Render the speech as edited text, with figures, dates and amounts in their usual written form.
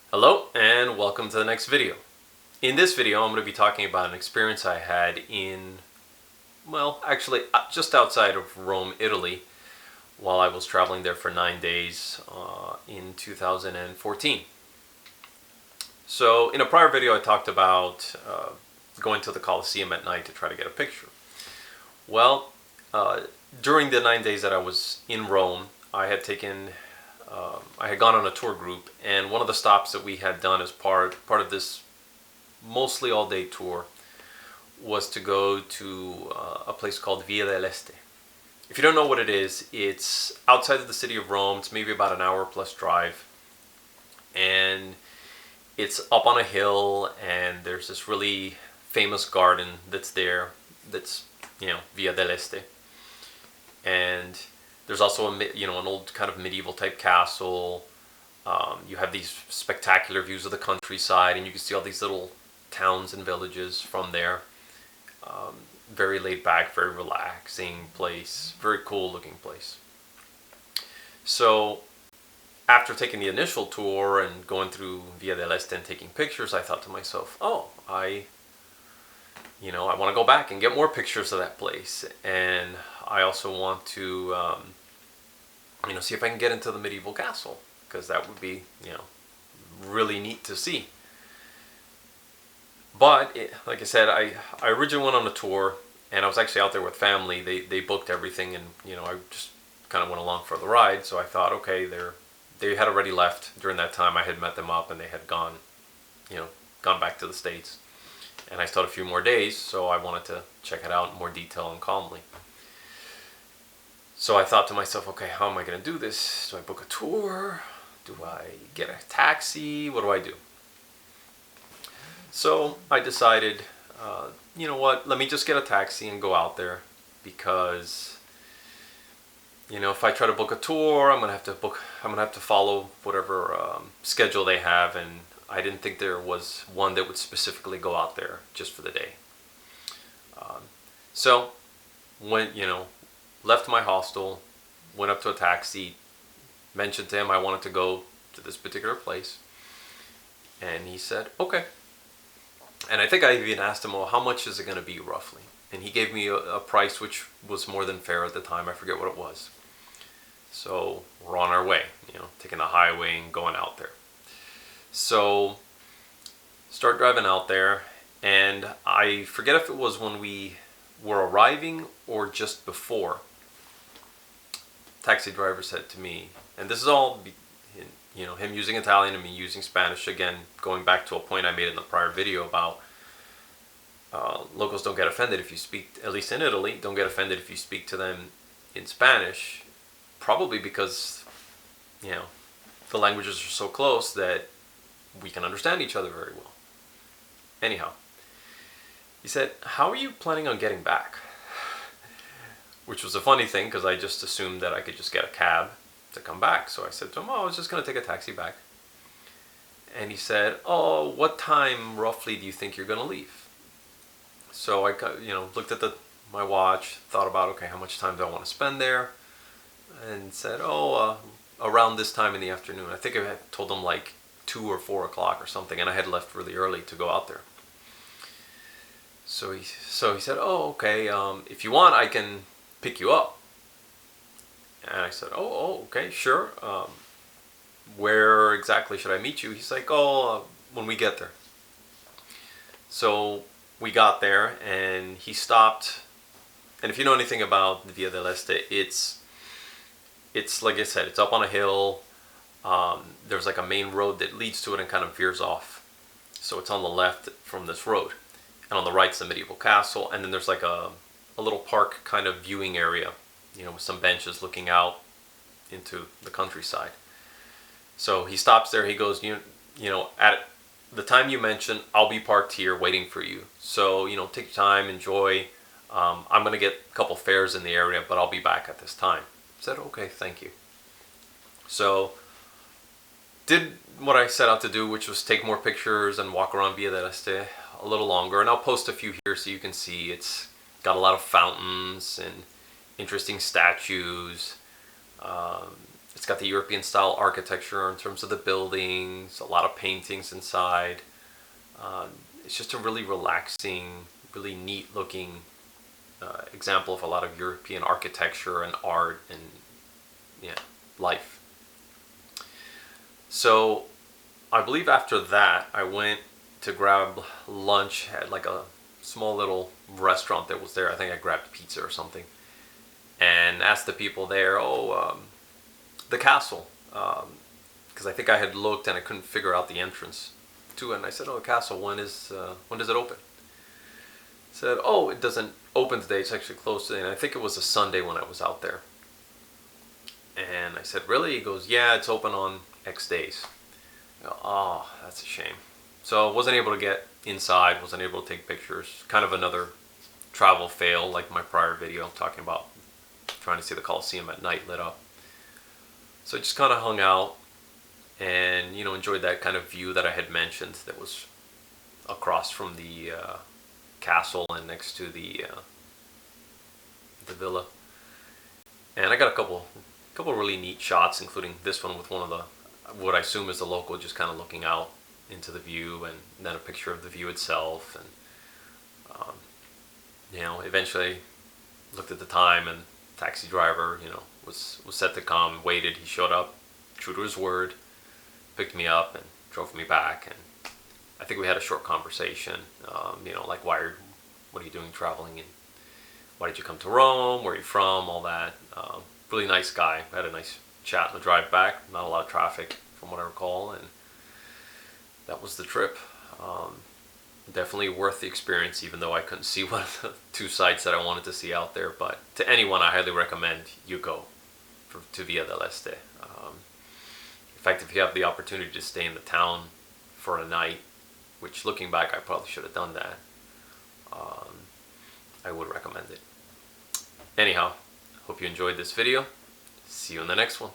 Hello and welcome to the next video. In this video I'm going to be talking about an experience I had in, well, actually just outside of Rome, Italy, while I was traveling there for 9 days in 2014. So in a prior video I talked about going to the Colosseum at night to try to get a picture. Well, during the 9 days that I was in Rome, I had gone on a tour group, and one of the stops that we had done as part of this mostly all-day tour was to go to a place called Via dell'Este. If you don't know what it is, it's outside of the city of Rome. It's maybe about an hour plus drive, and it's up on a hill, and there's this really famous garden that's there, that's, Via dell'Este. And there's also an old kind of medieval type castle. You have these spectacular views of the countryside, and you can see all these little towns and villages from there. Very laid back, very relaxing place, very cool looking place. So after taking the initial tour and going through Via dell'Este and taking pictures, I thought to myself, I want to go back and get more pictures of that place. And I also want to see if I can get into the medieval castle, because that would be, really neat to see. But like I said, I originally went on a tour, and I was actually out there with family. They booked everything, and I just kind of went along for the ride. So I thought, okay, they had already left during that time. I had met them up, and they had gone back to the States, and I still had a few more days, so I wanted to check it out in more detail and calmly. So I thought to myself, okay, how am I going to do this? Do I book a tour? Do I get a taxi? What do I do? So I decided, you know what, let me just get a taxi and go out there, because, if I try to book a tour, I'm going to have to follow whatever schedule they have, and I didn't think there was one that would specifically go out there just for the day. So when, left my hostel, went up to a taxi, mentioned to him I wanted to go to this particular place, and he said, okay. And I think I even asked him, well, how much is it going to be roughly? And he gave me a price which was more than fair at the time. I forget what it was. So we're on our way, taking the highway and going out there. So start driving out there, and I forget if it was when we were arriving or just before. Taxi driver said to me, and this is all, him using Italian and me using Spanish, again, going back to a point I made in the prior video about locals don't get offended if you speak, at least in Italy, don't get offended if you speak to them in Spanish, probably because, the languages are so close that we can understand each other very well. Anyhow, he said, how are you planning on getting back? Which was a funny thing, because I just assumed that I could just get a cab to come back. So I said to him, I was just going to take a taxi back. And he said, what time roughly do you think you're going to leave? So I looked at my watch, thought about, okay, how much time do I want to spend there? And said, around this time in the afternoon. I think I had told him like 2 or 4 o'clock or something, and I had left really early to go out there. So he said, okay, if you want, I can pick you up. And I said, okay, sure. Where exactly should I meet you? He's like, when we get there. So we got there, and he stopped. And if you know anything about Via dell'Este, it's like I said, it's up on a hill. There's like a main road that leads to it and kind of veers off. So it's on the left from this road. And on the right's the medieval castle, and then there's like a little park kind of viewing area, with some benches looking out into the countryside. So he stops there. He goes, at the time you mentioned, I'll be parked here waiting for you. So, take your time, enjoy. I'm going to get a couple fares in the area, but I'll be back at this time. I said, okay, thank you. So did what I set out to do, which was take more pictures and walk around Via dell'Este a little longer. And I'll post a few here so you can see. It's got a lot of fountains and interesting statues. It's got the European style architecture in terms of the buildings, a lot of paintings inside. It's just a really relaxing, really neat looking example of a lot of European architecture and art and life. So I believe after that I went to grab lunch at like a small little restaurant that was there. I think I grabbed pizza or something, and asked the people there, the castle, because I think I had looked and I couldn't figure out the entrance to it. And I said, "Oh, the castle. When does it open?" Said, "Oh, it doesn't open today. It's actually closed today." And I think it was a Sunday when I was out there. And I said, "Really?" He goes, "Yeah, it's open on X days." I go, "Oh, that's a shame." So I wasn't able to get inside, wasn't able to take pictures. Kind of another travel fail like my prior video talking about trying to see the Colosseum at night lit up. So I just kind of hung out and, enjoyed that kind of view that I had mentioned that was across from the castle and next to the villa. And I got a couple really neat shots, including this one with one of the, what I assume is the local, just kind of looking out into the view, and then a picture of the view itself. And eventually looked at the time, and taxi driver, was set to come, waited. He showed up, true to his word, picked me up and drove me back. And I think we had a short conversation, like what are you doing traveling, and why did you come to Rome, where are you from, all that. Really nice guy. I had a nice chat on the drive back, not a lot of traffic from what I recall, and that was the trip. Definitely worth the experience, even though I couldn't see one of the two sites that I wanted to see out there. But to anyone, I highly recommend you go to Via del Este. In fact, if you have the opportunity to stay in the town for a night, which looking back I probably should have done that, I would recommend it. Anyhow, hope you enjoyed this video. See you in the next one.